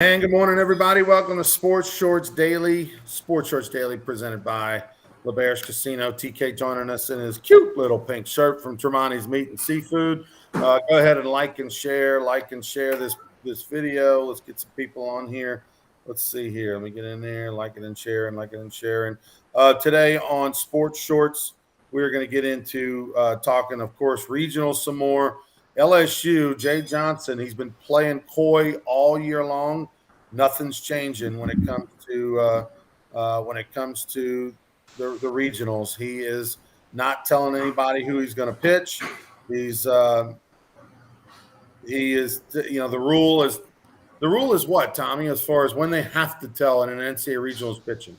And good morning, everybody. Welcome to Sports Shorts Daily. Sports Shorts Daily presented by LeBear's Casino. TK joining us in his cute little pink shirt from Tremonti's Meat and Seafood. Go ahead and like and share this video. Let's get some people on here. Let's see here. Let me get in there, like it and share, and like it and share. And today on Sports Shorts, we're going to get into talking, of course, regional some more. LSU, Jay Johnson, he's been playing coy all year long. Nothing's changing when it comes to the regionals. He is not telling anybody who he's going to pitch. He is the rule is what, Tommy, as far as when they have to tell in an NCAA regionals pitching.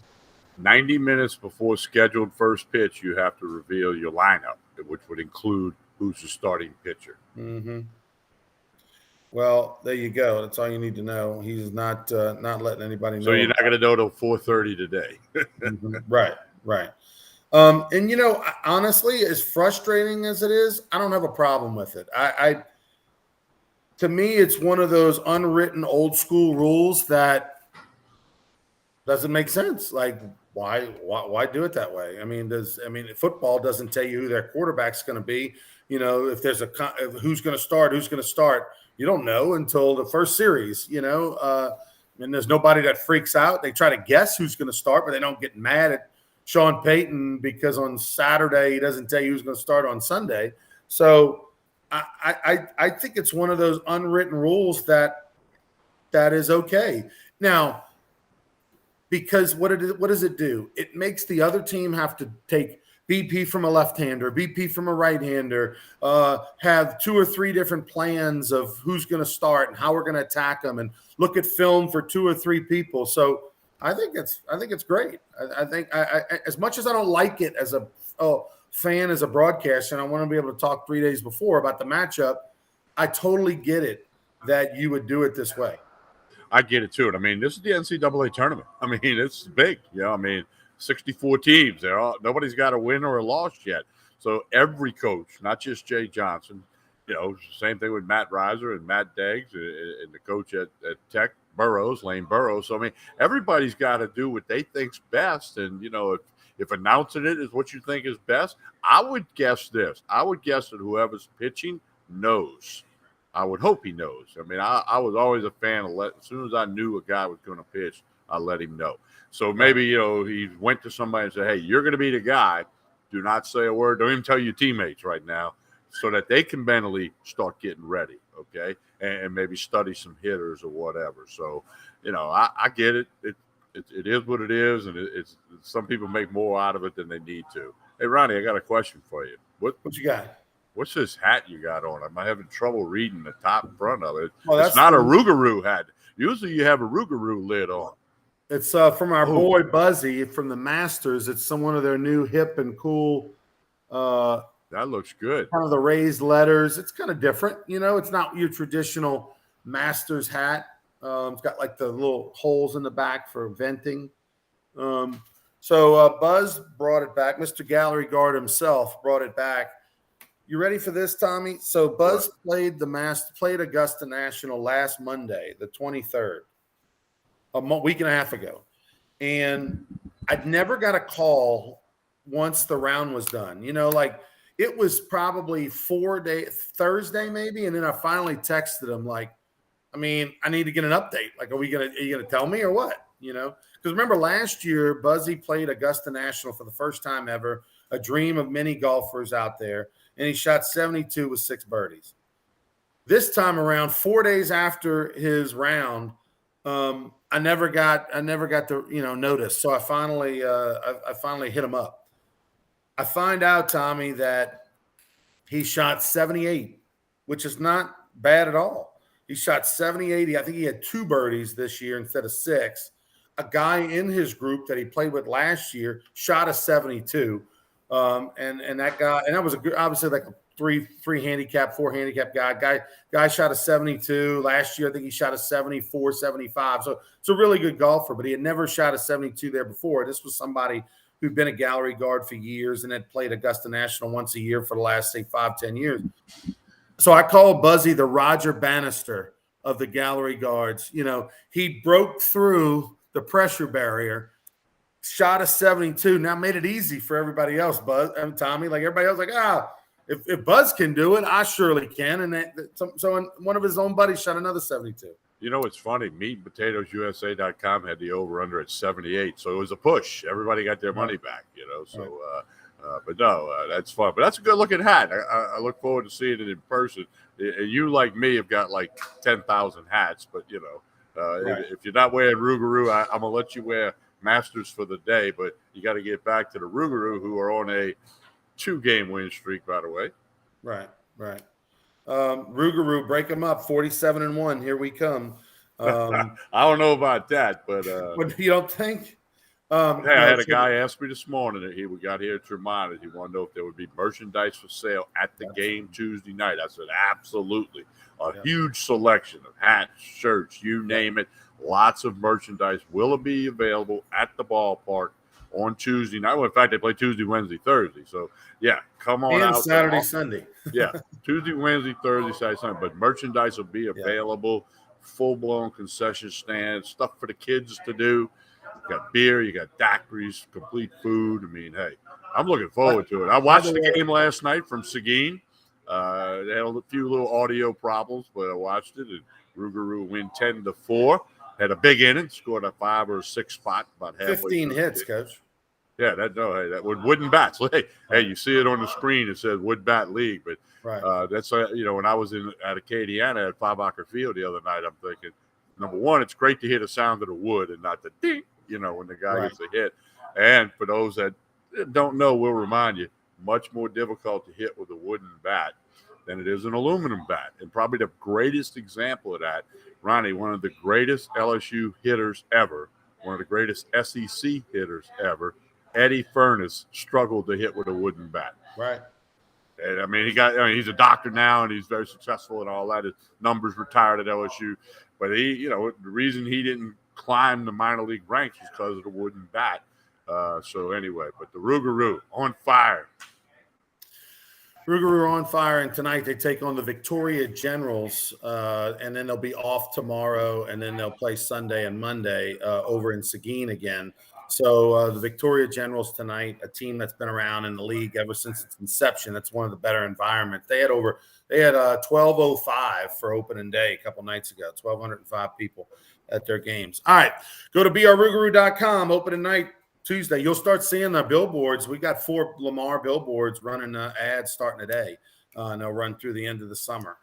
90 minutes before scheduled first pitch, you have to reveal your lineup, which would include who's the starting pitcher. Mm-hmm. Well, there you go. That's all you need to know. He's not letting anybody know. So you're not going to know till 4:30 today. Right. And honestly, as frustrating as it is, I don't have a problem with it. To me, it's one of those unwritten old school rules that doesn't make sense. Like, why do it that way? I mean, football doesn't tell you who their quarterback's going to be. If there's who's going to start, you don't know until the first series. And there's nobody that freaks out. They try to guess who's going to start, but they don't get mad at Sean Payton because on Saturday he doesn't tell you who's going to start on Sunday. So I think it's one of those unwritten rules that is okay. Now, because what does it do? It makes the other team have to take BP from a left-hander, BP from a right-hander, have two or three different plans of who's going to start and how we're going to attack them, and look at film for two or three people. So I think it's great. I think as much as I don't like it as a fan, as a broadcaster, and I want to be able to talk 3 days before about the matchup, I totally get it that you would do it this way. I get it too. I mean, this is the NCAA tournament. I mean, it's big. 64 teams. Nobody's got a win or a loss yet. So every coach, not just Jay Johnson, same thing with Matt Reiser and Matt Deggs and the coach at Tech, Lane Burroughs. So, I mean, everybody's got to do what they think's best. And, if announcing it is what you think is best, I would guess this. I would guess that whoever's pitching knows. I would hope he knows. I mean, I was always a fan of as soon as I knew a guy was going to pitch, I let him know. So maybe, he went to somebody and said, hey, you're going to be the guy. Do not say a word. Don't even tell your teammates right now so that they can mentally start getting ready, okay, and maybe study some hitters or whatever. So, I get it. It is what it is, and it's some people make more out of it than they need to. Hey, Ronnie, I got a question for you. What you got? What's this hat you got on? I'm having trouble reading the top front of it. Well, it's not a Rougarou hat. Usually you have a Rougarou lid on. It's from our boy Buzzy from the Masters. It's one of their new hip and cool. That looks good. Kind of the raised letters. It's kind of different. It's not your traditional Masters hat. It's got like the little holes in the back for venting. So Buzz brought it back. Mr. Gallery Guard himself brought it back. You ready for this, Tommy? So Buzz played Augusta National last Monday, the 23rd, a week and a half ago. And I'd never got a call once the round was done. It was probably Thursday maybe, and then I finally texted him like, I need to get an update. Like, are you gonna tell me or what? Because remember last year, Buzzy played Augusta National for the first time ever, a dream of many golfers out there. And he shot 72 with 6 birdies. This time around, 4 days after his round, I never got the notice. So I finally hit him up. I find out, Tommy, that he shot 78, which is not bad at all. He shot 78. I think he had 2 birdies this year instead of 6. A guy in his group that he played with last year shot a 72. And that guy, and that was obviously like a 4 handicap guy shot a 72 last year. I think he shot a 74, 75. So it's a really good golfer, but he had never shot a 72 there before. This was somebody who'd been a gallery guard for years and had played Augusta National once a year for the last, say, 5-10 years. So I call Buzzy the Roger Bannister of the gallery guards. You know, he broke through the pressure barrier, shot a 72. Now made it easy for everybody else. Buzz and Tommy, like everybody else, like if Buzz can do it, I surely can. And so one of his own buddies shot another 72. You know, it's funny. MeatandPotatoesUSA.com had the over/under at 78, so it was a push. Everybody got their money back, you know. So, but no, that's fun. But that's a good-looking hat. I look forward to seeing it in person. And you, like me, have got like 10,000 hats. But you know, if you're not wearing Rougarou, I'm gonna let you wear Masters for the day. But you got to get back to the Rougarou, who are on a 2-game win streak, by the way. Right. Rougarou, break them up, 47-1. Here we come. I don't know about that, but you don't think? I had a guy ask me this morning that we got here at Tremont. He wanted to know if there would be merchandise for sale at the game Tuesday night. I said, absolutely. Huge selection of hats, shirts, you name it. Lots of merchandise will be available at the ballpark on Tuesday night. Well, in fact, they play Tuesday, Wednesday, Thursday. So, yeah, come on out. Saturday, Sunday. Yeah, Tuesday, Wednesday, Thursday, Saturday, Sunday. But merchandise will be available, full-blown concession stands, stuff for the kids to do. You got beer, you got daiquiris, complete food. I mean, hey, I'm looking forward to it. I watched the game last night from Seguin. They had a few little audio problems, but I watched it, and Rougarou win 10-4. Had a big inning, scored a 5 or 6 spot about halfway. 15 hits, Coach. Yeah, that with wooden bats. Hey, you see it on the screen. It says Wood Bat League, but that's when I was at Acadiana at 5-Acre Field the other night, I'm thinking, number one, it's great to hear the sound of the wood and not the ding, when the guy gets a hit. And for those that don't know, we'll remind you, much more difficult to hit with a wooden bat than it is an aluminum bat. And probably the greatest example of that, Ronnie, one of the greatest LSU hitters ever, one of the greatest SEC hitters ever, Eddie Furness, struggled to hit with a wooden bat. Right. And I mean, he's a doctor now and he's very successful and all that. His numbers retired at LSU. But the reason he didn't climb the minor league ranks was because of the wooden bat. So anyway, but the Rougarou on fire. Rougarou on fire, and tonight they take on the Victoria Generals, and then they'll be off tomorrow, and then they'll play Sunday and Monday over in Seguin again. So the Victoria Generals tonight, a team that's been around in the league ever since its inception. That's one of the better environments. They had 1,205 for opening day a couple nights ago, 1,205 people at their games. All right, go to brrougarou.com, opening night Tuesday. You'll start seeing the billboards. We got 4 Lamar billboards running ads starting today, and they'll run through the end of the summer,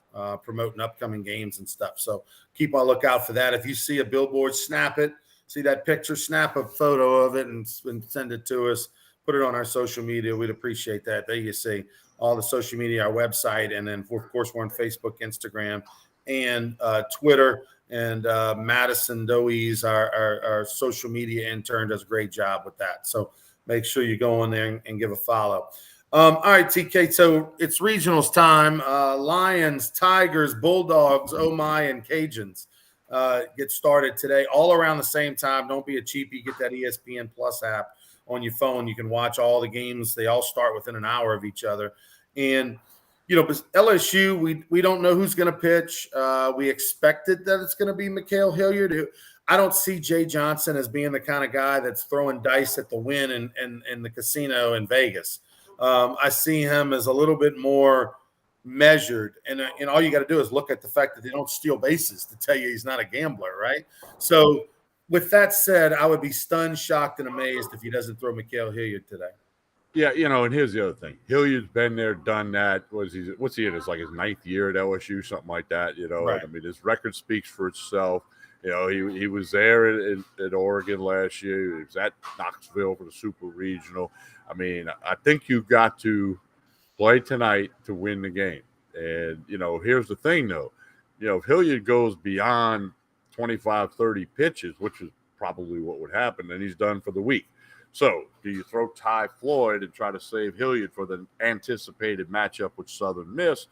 promoting upcoming games and stuff. So keep on lookout for that. If you see a billboard, snap it. See that picture, snap a photo of it and send it to us. Put it on our social media. We'd appreciate that. There you see all the social media, our website, and then, of course, we're on Facebook, Instagram, and Twitter. And Madison Doe's, our social media intern, does a great job with that. So make sure you go in there and give a follow. All right, TK, so it's regionals time. Lions, Tigers, Bulldogs, Oh My, and Cajuns get started today, all around the same time. Don't be a cheapie. Get that ESPN Plus app on your phone. You can watch all the games. They all start within an hour of each other. And LSU, we don't know who's going to pitch. We expected that it's going to be Mikhail Hilliard. I don't see Jay Johnson as being the kind of guy that's throwing dice at the win in the casino in Vegas. I see him as a little bit more measured. And all you got to do is look at the fact that they don't steal bases to tell you he's not a gambler, right? So with that said, I would be stunned, shocked, and amazed if he doesn't throw Mikhail Hilliard today. Yeah, and here's the other thing. Hilliard's been there, done that. What's he in? It's like his 9th year at LSU, something like that. Right. I mean, his record speaks for itself. He was there at Oregon last year. He was at Knoxville for the Super Regional. I mean, I think you've got to play tonight to win the game. And, here's the thing, though. If Hilliard goes beyond 25, 30 pitches, which is probably what would happen, then he's done for the week. So do you throw Ty Floyd and try to save Hilliard for the anticipated matchup with Southern Miss?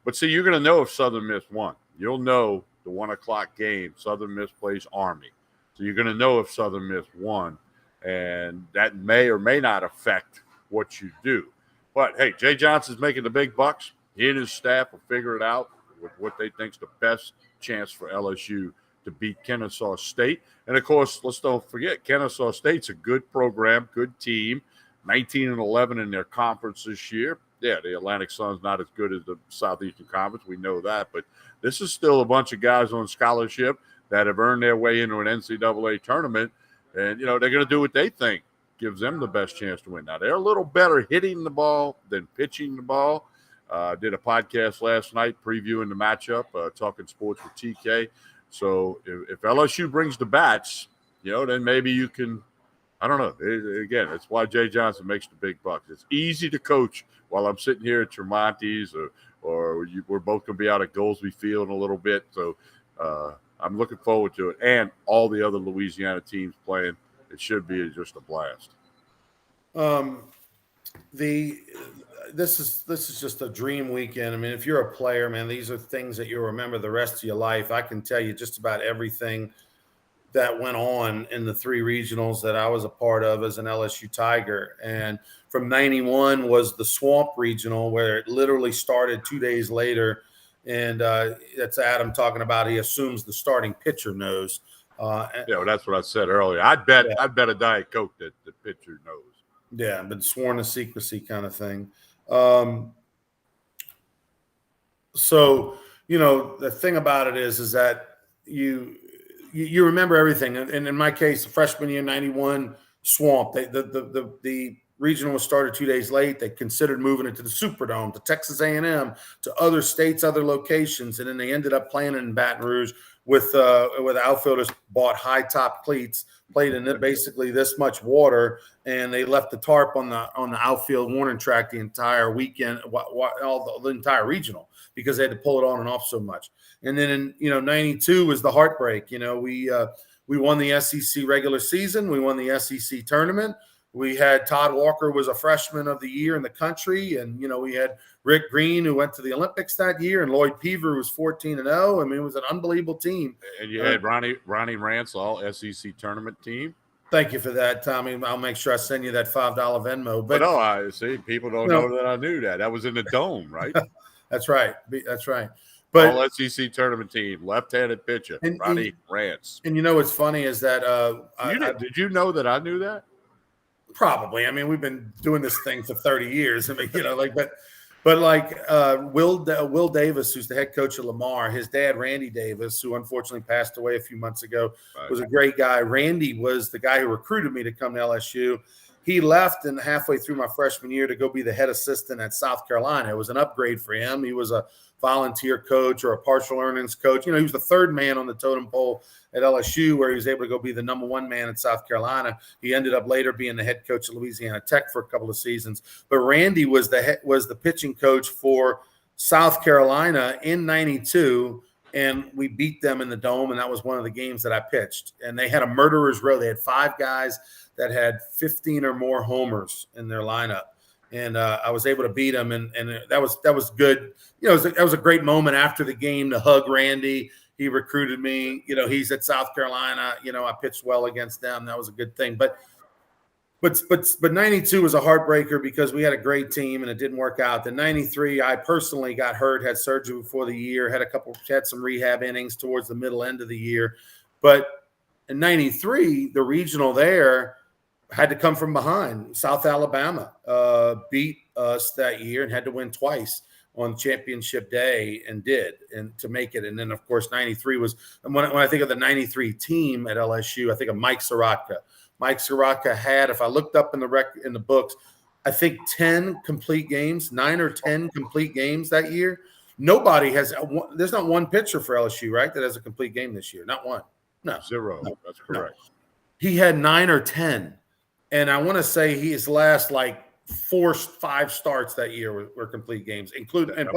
But see, you're going to know if Southern Miss won. You'll know the 1 o'clock game, Southern Miss plays Army. So you're going to know if Southern Miss won, and that may or may not affect what you do. But, hey, Jay Johnson's making the big bucks. He and his staff will figure it out with what they think's the best chance for LSU to beat Kennesaw State. And of course, let's don't forget, Kennesaw State's a good program, good team, 19-11 in their conference this year. Yeah, the Atlantic Sun's not as good as the Southeastern Conference. We know that. But this is still a bunch of guys on scholarship that have earned their way into an NCAA tournament. And, they're going to do what they think gives them the best chance to win. Now, they're a little better hitting the ball than pitching the ball. Did a podcast last night previewing the matchup, talking sports with TK. So if LSU brings the bats, then maybe you can – I don't know. Again, that's why Jay Johnson makes the big bucks. It's easy to coach while I'm sitting here at Tremonti's or we're both going to be out at Goldsby Field in a little bit. So I'm looking forward to it. And all the other Louisiana teams playing, it should be just a blast. This is just a dream weekend. I mean, if you're a player, man, these are things that you'll remember the rest of your life. I can tell you just about everything that went on in the three regionals that I was a part of as an LSU Tiger. And from 91 was the Swamp Regional, where it literally started 2 days later. And that's Adam talking about he assumes the starting pitcher knows. That's what I said earlier. I'd bet a Diet Coke that the pitcher knows. Yeah, but sworn to secrecy kind of thing. So, the thing about it is that you remember everything. And in my case, freshman year, 91 Swamp, the regional was started 2 days late. They considered moving it to the Superdome, to Texas A&M, to other states, other locations. And then they ended up playing it in Baton Rouge with outfielders bought high top cleats, played in basically this much water. And they left the tarp on the outfield warning track the entire weekend, the entire regional, because they had to pull it on and off so much. And then in 92 was the heartbreak. We won the SEC regular season. We won the SEC tournament. We had Todd Walker was a freshman of the year in the country. And, we had Rick Green, who went to the Olympics that year, and Lloyd Peaver, who was 14-0. I mean, it was an unbelievable team. And you had Ronnie Rance, all SEC tournament team. Thank you for that, Tommy. I'll make sure I send you that $5 Venmo. But no, I see. People don't know that I knew that. That was in the Dome, right? That's right. That's right. But all SEC tournament team, left-handed pitcher, Ronnie Rance. And what's funny is that did you know that I knew that? Probably. I mean, we've been doing this thing for 30 years. I mean, but Will Davis, who's the head coach of Lamar, his dad, Randy Davis, who unfortunately passed away a few months ago, was a great guy. Randy was the guy who recruited me to come to LSU. He left and halfway through my freshman year to go be the head assistant at South Carolina. It was an upgrade for him. He was a volunteer coach or a partial earnings coach. He was the third man on the totem pole at LSU, where he was able to go be the number one man at South Carolina. He ended up later being the head coach at Louisiana Tech for a couple of seasons. But Randy was the pitching coach for South Carolina in 92, and we beat them in the Dome, and that was one of the games that I pitched. And they had a murderer's row. They had 5 guys that had 15 or more homers in their lineup. And I was able to beat them, and that was good. That was a great moment after the game to hug Randy. He recruited me. He's at South Carolina. I pitched well against them. That was a good thing. But 92 was a heartbreaker because we had a great team and it didn't work out. Then 93, I personally got hurt, had surgery before the year, had some rehab innings towards the middle end of the year. But in 93, the regional there had to come from behind. South Alabama beat us that year and had to win twice on championship day and to make it. And then, of course, 93 was – when I think of the 93 team at LSU, I think of Mike Sorotka. Mike Sorotka had, if I looked up in the books, I think 10 complete games, 9 or 10 complete games that year. Nobody has – there's not one pitcher for LSU, right, that has a complete game this year. Not one. No. 0. No. That's correct. No. He had 9 or 10. And I want to say his last 4-5 starts that year were complete games, including and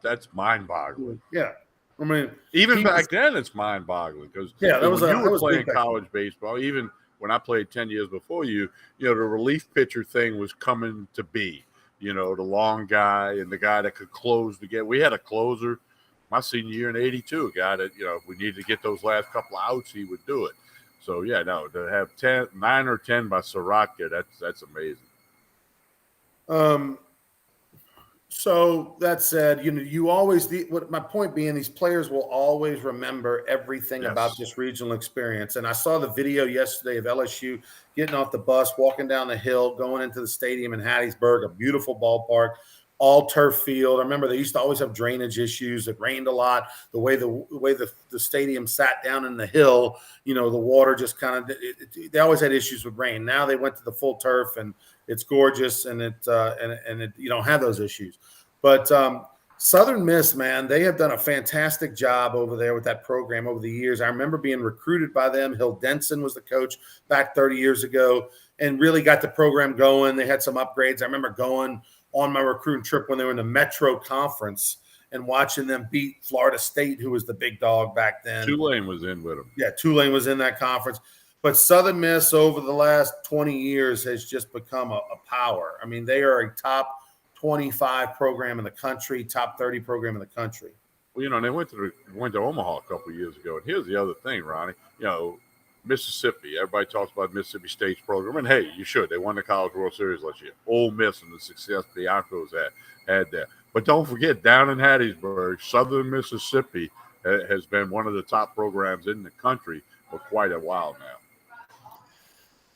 that's mind-boggling. Yeah, I mean, even back then it's mind-boggling because you were playing college baseball. Even when I played 10 years before you, the relief pitcher thing was coming to be. The long guy and the guy that could close the game. We had a closer my senior year in '82, a guy that if we needed to get those last couple of outs, he would do it. So, to have 9 or 10 by Sorotka, that's amazing. So that said, you always what my point being, these players will always remember everything about Yes. this regional experience. And I saw the video yesterday of LSU getting off the bus, walking down the hill, going into the stadium in Hattiesburg, a beautiful ballpark, all turf field. I remember they used to always have drainage issues. It rained a lot. The stadium sat down in the hill, the water just kind of. They always had issues with rain. Now they went to the full turf, and it's gorgeous, and you don't have those issues. But Southern Miss, man, they have done a fantastic job over there with that program over the years. I remember being recruited by them. Hill Denson was the coach back 30 years ago and really got the program going. They had some upgrades. I remember going on my recruiting trip when they were in the Metro Conference and watching them beat Florida State, who was the big dog back then. Tulane was in with them. Yeah, Tulane was in that conference. But Southern Miss over the last 20 years has just become a power. I mean, they are a top 25 program in the country, top 30 program in the country. Well, they went to Omaha a couple of years ago. And here's the other thing, Ronnie. Mississippi. Everybody talks about Mississippi State's program, and hey, you should. They won the College World Series last year. Ole Miss and the success the Broncos had there. But don't forget, down in Hattiesburg, Southern Mississippi has been one of the top programs in the country for quite a while now.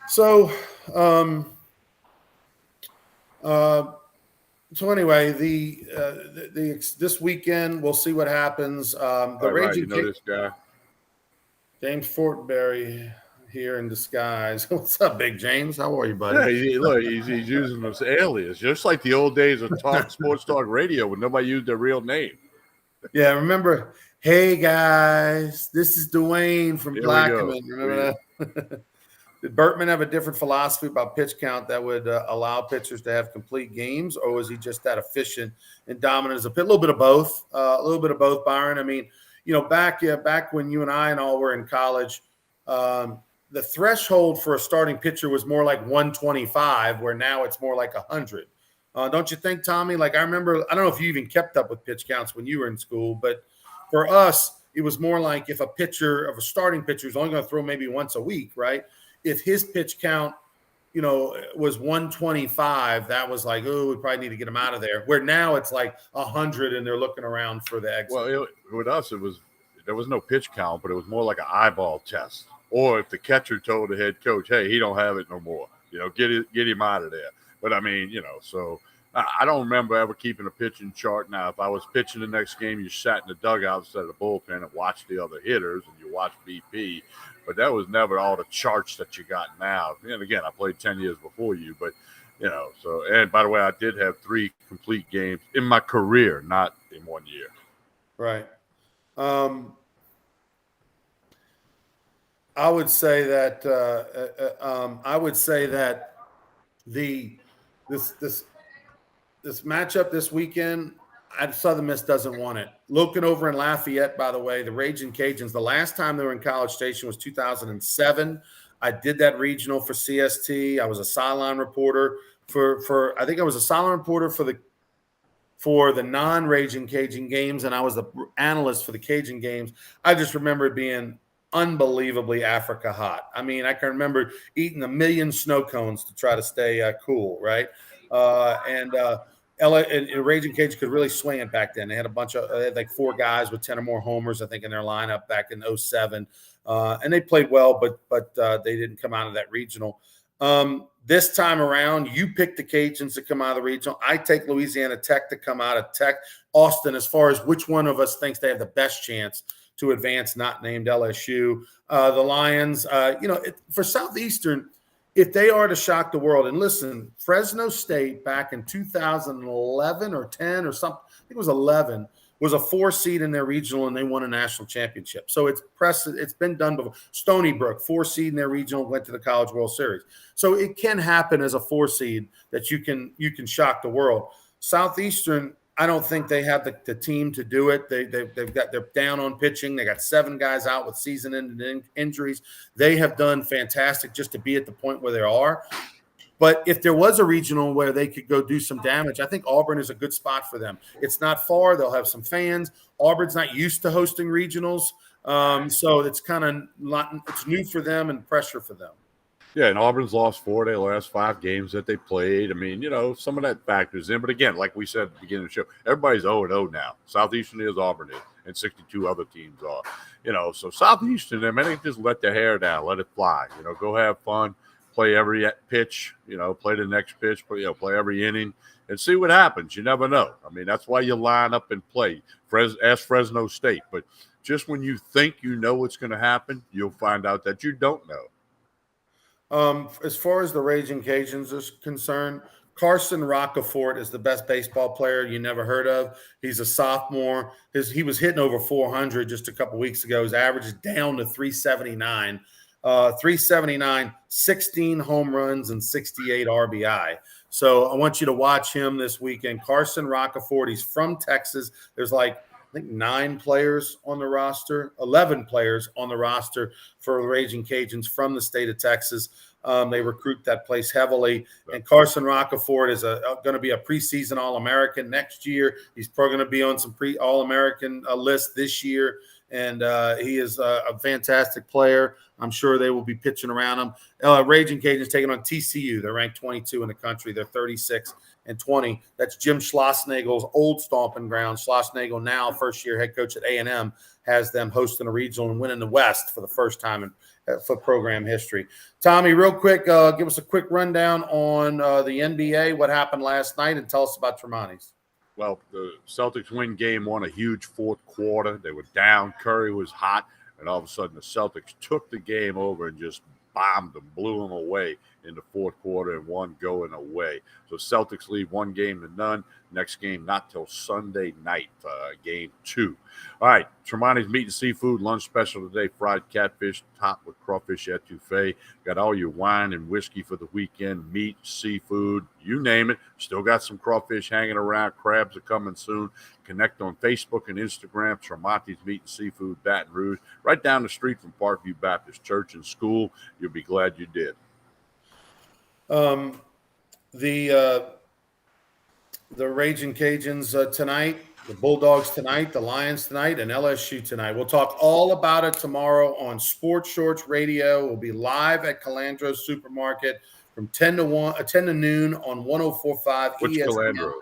So, anyway, this weekend we'll see what happens. This guy, James Fortenberry here in disguise. What's up, Big James? How are you, buddy? Yeah, he's using this alias, just like the old days of sports talk radio when nobody used their real name. Yeah, remember? Hey guys, this is Dwayne from Blackman. Remember that? Did Bertman have a different philosophy about pitch count that would allow pitchers to have complete games, or was he just that efficient and dominant as a pitcher? A little bit of both, Byron. I mean, back when you and I and all were in college, the threshold for a starting pitcher was more like 125, where now it's more like 100. Don't you think, Tommy? Like, I remember, I don't know if you even kept up with pitch counts when you were in school, but for us, it was more like if a starting pitcher is only going to throw maybe once a week, right? If his pitch count, was 125, that was like, oh, we probably need to get him out of there. Where now it's like 100 and they're looking around for the exit. Well, with us, there was no pitch count, but it was more like an eyeball test. Or if the catcher told the head coach, hey, he don't have it no more, get him out of there. But I mean, so I don't remember ever keeping a pitching chart. Now, if I was pitching the next game, you sat in the dugout instead of the bullpen and watched the other hitters and you watched BP. But that was never all the charts that you got now. And again, I played 10 years before you, but so, and by the way, I did have 3 complete games in my career, not in 1 year. Right. I would say that this matchup this weekend, Southern Miss doesn't want it. Looking over in Lafayette, by the way, the Raging Cajuns, the last time they were in College Station was 2007. I did that regional for CST. I was a sideline reporter I think I was a sideline reporter for the non-Raging Cajun games, and I was the analyst for the Cajun games. I just remember it being unbelievably Africa hot. I mean, I can remember eating 1 million snow cones to try to stay cool, right? And Raging Cajun could really swing it back then. They had they had like 4 guys with 10 or more homers, I think, in their lineup back in 2007. And they played well, but they didn't come out of that regional. This time around, you pick the Cajuns to come out of the regional. I take Louisiana Tech to come out of Tech. Austin, as far as which one of us thinks they have the best chance to advance, not named LSU. The Lions, for Southeastern, if they are to shock the world, and listen, Fresno State back in 2011 or 10 or something, I think it was 11, was a 4 seed in their regional, and they won a national championship. So it's been done before. Stony Brook, 4 seed in their regional, went to the College World Series. So it can happen as a 4 seed that you can shock the world. Southeastern, I don't think they have the team to do it. They're down on pitching. They got 7 guys out with season-ending injuries. They have done fantastic just to be at the point where they are. But if there was a regional where they could go do some damage, I think Auburn is a good spot for them. It's not far. They'll have some fans. Auburn's not used to hosting regionals. So it's kind of it's new for them and pressure for them. Yeah, and Auburn's lost 4 of their last 5 games that they played. I mean, some of that factors in. But again, like we said at the beginning of the show, everybody's 0-0 now. Southeastern is, Auburn is, and 62 other teams are. So Southeastern, they may just let their hair down, let it fly. Go have fun, play every pitch, play the next pitch, play every inning, and see what happens. You never know. I mean, that's why you line up and play. Ask Fresno State. But just when you think you know what's going to happen, you'll find out that you don't know. As far as the Raging Cajuns is concerned, Carson Rocafort is the best baseball player you never heard of. He's a sophomore. He was hitting over 400 just a couple weeks ago. His average is down to 379. 379, 16 home runs, and 68 RBI. So I want you to watch him this weekend. Carson Rocafort, he's from Texas. There's I think 9 players on the roster, 11 players on the roster for the Raging Cajuns from the state of Texas. They recruit that place heavily. And Carson Rocafort is going to be a preseason All-American next year. He's probably going to be on some All-American list this year. And he is a fantastic player. I'm sure they will be pitching around him. Raging Cajuns taking on TCU. They're ranked 22 in the country. They're 36-20. That's Jim Schlossnagel's old stomping ground. Schlossnagel, now first-year head coach at A&M, has them hosting a regional and winning the West for the first time in foot program history. Tommy, real quick, give us a quick rundown on the NBA, what happened last night, and tell us about Tremonti's. Well, the Celtics win game 1, a huge fourth quarter. They were down. Curry was hot. And all of a sudden, the Celtics took the game over and just bombed them, blew them away in the fourth quarter and one going away. So Celtics lead 1-0. Next game not till Sunday night, game 2. All right, Tremonti's Meat and Seafood lunch special today, fried catfish topped with crawfish etouffee. Got all your wine and whiskey for the weekend, meat, seafood, you name it. Still got some crawfish hanging around. Crabs are coming soon. Connect on Facebook and Instagram, Tremonti's Meat and Seafood, Baton Rouge, right down the street from Parkview Baptist Church and School. You'll be glad you did. The Raging Cajuns tonight, the Bulldogs tonight, the Lions tonight, and LSU tonight. We'll talk all about it tomorrow on Sports Shorts Radio. We'll be live at Calandro's Supermarket from 10 to noon on 104.5 Which ESPN. Calandro?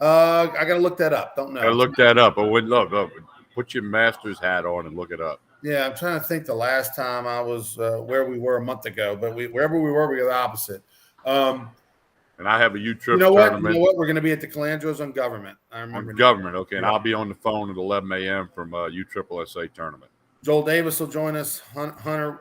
I got to look that up. Don't know. I look that up. I would love. Put your master's hat on and look it up. Yeah, I'm trying to think the last time I was where we were a month ago, but wherever we were the opposite. And I have a U-Trip tournament. You know what? We're going to be at the Calandros on Government. I remember. On Government, okay. And I'll be on the phone at 11 a.m. from USSSA tournament. Joel Davis will join us. Hunter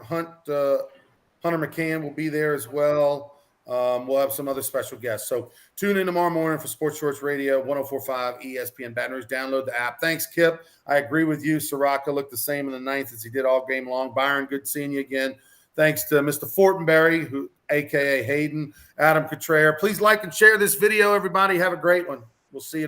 McCann will be there as well. We'll have some other special guests. So tune in tomorrow morning for Sports Shorts Radio, 104.5 ESPN Baton Rouge. Download the app. Thanks, Kip. I agree with you. Soraka looked the same in the ninth as he did all game long. Byron, good seeing you again. Thanks to Mr. Fortenberry, who a.k.a. Hayden, Adam Cottrell. Please like and share this video, everybody. Have a great one. We'll see you tomorrow.